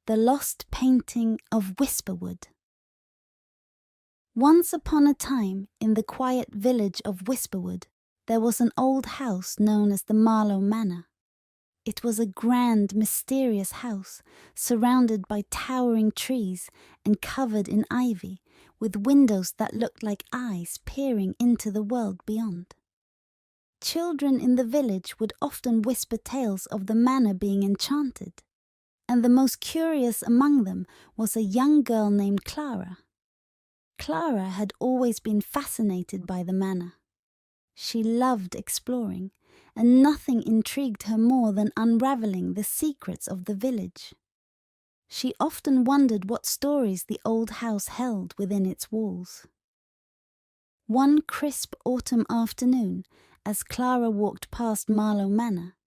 The Lost Painting of Whisperwood. Once upon a time, in the quiet village of Whisperwood, there was an old house known as the Marlow Manor. It was a grand, mysterious house, surrounded by towering trees and covered in ivy, with windows that looked like eyes peering into the world beyond. Children in the village would often whisper tales of the manor being enchanted, and the most curious among them was a young girl named Clara. Clara had always been fascinated by the manor. She loved exploring, and nothing intrigued her more than unraveling the secrets of the village. She often wondered what stories the old house held within its walls. One crisp autumn afternoon, as Clara walked past Marlow Manor,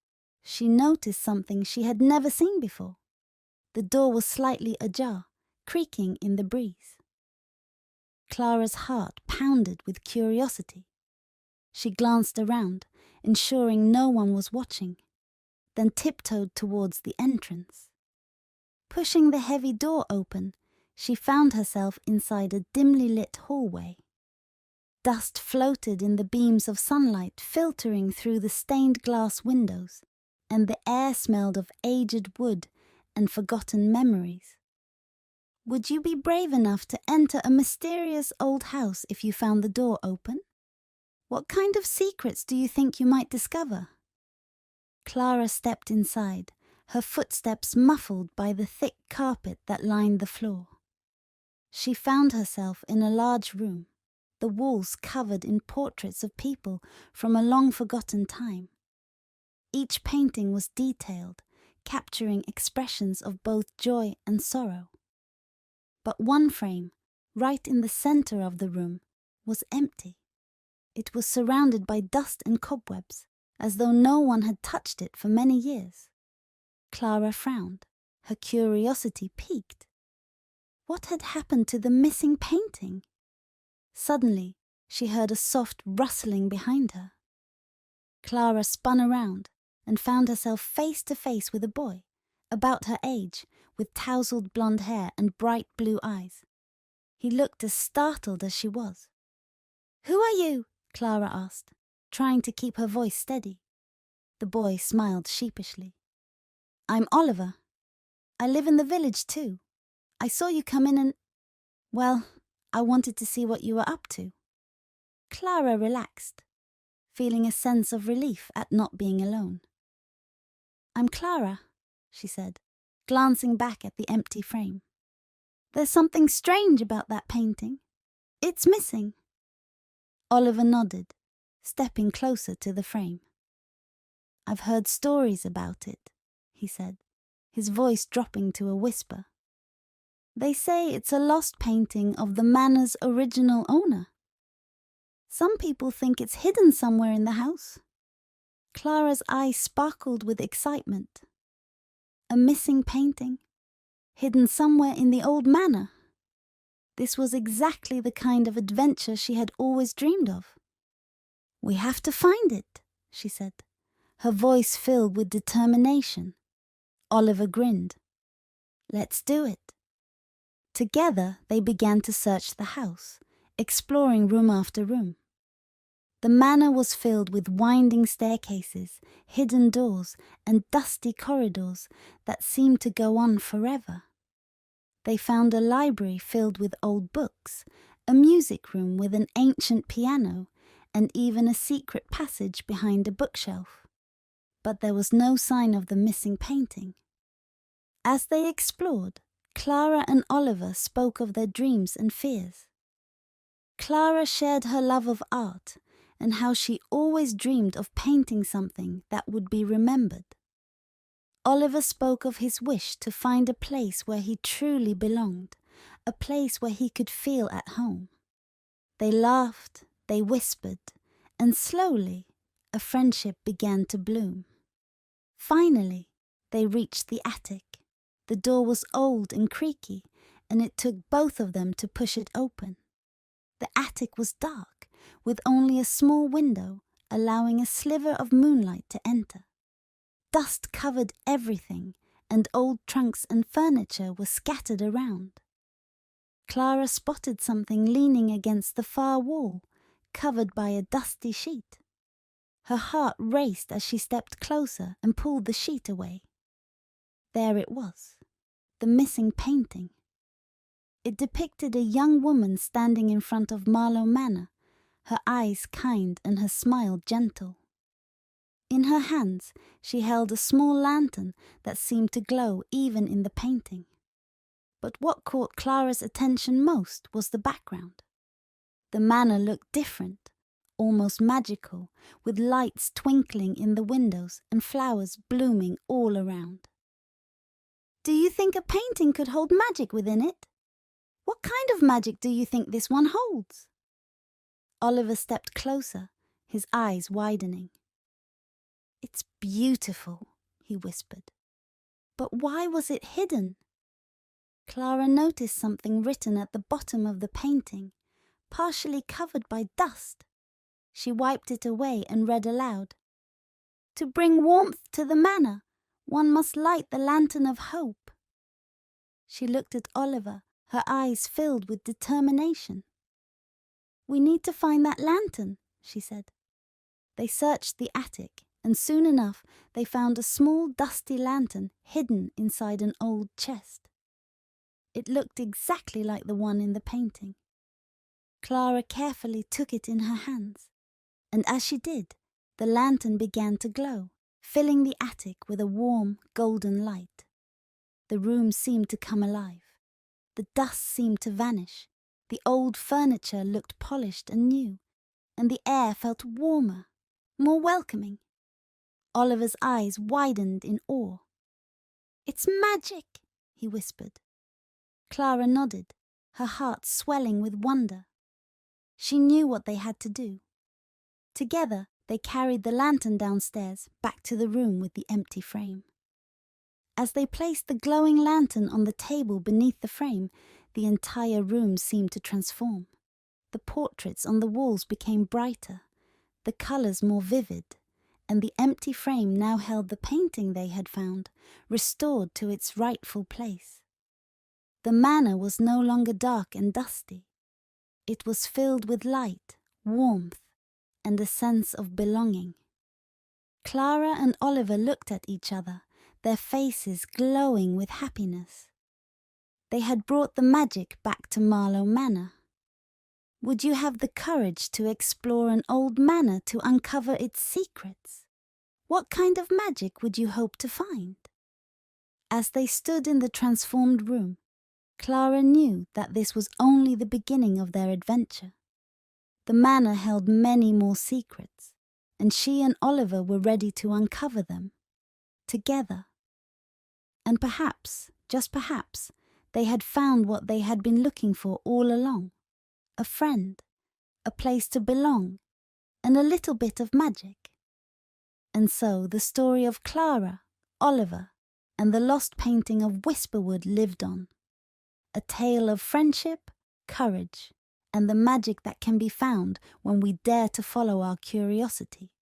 she noticed something she had never seen before. The door was slightly ajar, creaking in the breeze. Clara's heart pounded with curiosity. She glanced around, ensuring no one was watching, then tiptoed towards the entrance. Pushing the heavy door open, she found herself inside a dimly lit hallway. Dust floated in the beams of sunlight filtering through the stained glass windows, and the air smelled of aged wood and forgotten memories. Would you be brave enough to enter a mysterious old house if you found the door open? What kind of secrets do you think you might discover? Clara stepped inside, her footsteps muffled by the thick carpet that lined the floor. She found herself in a large room, the walls covered in portraits of people from a long-forgotten time. Each painting was detailed, capturing expressions of both joy and sorrow. But one frame, right in the center of the room, was empty. It was surrounded by dust and cobwebs, as though no one had touched it for many years. Clara frowned, her curiosity piqued. What had happened to the missing painting? Suddenly, she heard a soft rustling behind her. Clara spun around and found herself face to face with a boy, about her age, with tousled blonde hair and bright blue eyes. He looked as startled as she was. "Who are you?" Clara asked, trying to keep her voice steady. The boy smiled sheepishly. "I'm Oliver. I live in the village too. I saw you come in and... well, I wanted to see what you were up to." Clara relaxed, feeling a sense of relief at not being alone. "I'm Clara," she said, glancing back at the empty frame. "There's something strange about that painting. It's missing." Oliver nodded, stepping closer to the frame. "I've heard stories about it," he said, his voice dropping to a whisper. "They say it's a lost painting of the manor's original owner. Some people think it's hidden somewhere in the house." Clara's eyes sparkled with excitement. A missing painting, hidden somewhere in the old manor. This was exactly the kind of adventure she had always dreamed of. "We have to find it," she said, her voice filled with determination. Oliver grinned. "Let's do it." Together they began to search the house, exploring room after room. The manor was filled with winding staircases, hidden doors, and dusty corridors that seemed to go on forever. They found a library filled with old books, a music room with an ancient piano, and even a secret passage behind a bookshelf. But there was no sign of the missing painting. As they explored, Clara and Oliver spoke of their dreams and fears. Clara shared her love of art and how she always dreamed of painting something that would be remembered. Oliver spoke of his wish to find a place where he truly belonged, a place where he could feel at home. They laughed, they whispered, and slowly a friendship began to bloom. Finally, they reached the attic. The door was old and creaky, and it took both of them to push it open. The attic was dark, with only a small window, allowing a sliver of moonlight to enter. Dust covered everything, and old trunks and furniture were scattered around. Clara spotted something leaning against the far wall, covered by a dusty sheet. Her heart raced as she stepped closer and pulled the sheet away. There it was, the missing painting. It depicted a young woman standing in front of Marlow Manor, her eyes kind and her smile gentle. In her hands she held a small lantern that seemed to glow even in the painting. But what caught Clara's attention most was the background. The manor looked different, almost magical, with lights twinkling in the windows and flowers blooming all around. "Do you think a painting could hold magic within it? What kind of magic do you think this one holds?" Oliver stepped closer, his eyes widening. "It's beautiful," he whispered. "But why was it hidden?" Clara noticed something written at the bottom of the painting, partially covered by dust. She wiped it away and read aloud. "To bring warmth to the manor, one must light the lantern of hope." She looked at Oliver, her eyes filled with determination. "We need to find that lantern," she said. They searched the attic, and soon enough they found a small dusty lantern hidden inside an old chest. It looked exactly like the one in the painting. Clara carefully took it in her hands, and as she did, the lantern began to glow, filling the attic with a warm, golden light. The room seemed to come alive. The dust seemed to vanish. The old furniture looked polished and new, and the air felt warmer, more welcoming. Oliver's eyes widened in awe. "It's magic," he whispered. Clara nodded, her heart swelling with wonder. She knew what they had to do. Together they carried the lantern downstairs back to the room with the empty frame. As they placed the glowing lantern on the table beneath the frame, the entire room seemed to transform. The portraits on the walls became brighter, the colours more vivid, and the empty frame now held the painting they had found, restored to its rightful place. The manor was no longer dark and dusty. It was filled with light, warmth, and a sense of belonging. Clara and Oliver looked at each other, their faces glowing with happiness. They had brought the magic back to Marlow Manor. Would you have the courage to explore an old manor to uncover its secrets? What kind of magic would you hope to find? As they stood in the transformed room, Clara knew that this was only the beginning of their adventure. The manor held many more secrets, and she and Oliver were ready to uncover them, together. And perhaps, just perhaps, they had found what they had been looking for all along: a friend, a place to belong, and a little bit of magic. And so the story of Clara, Oliver, and the lost painting of Whisperwood lived on. A tale of friendship, courage, and the magic that can be found when we dare to follow our curiosity.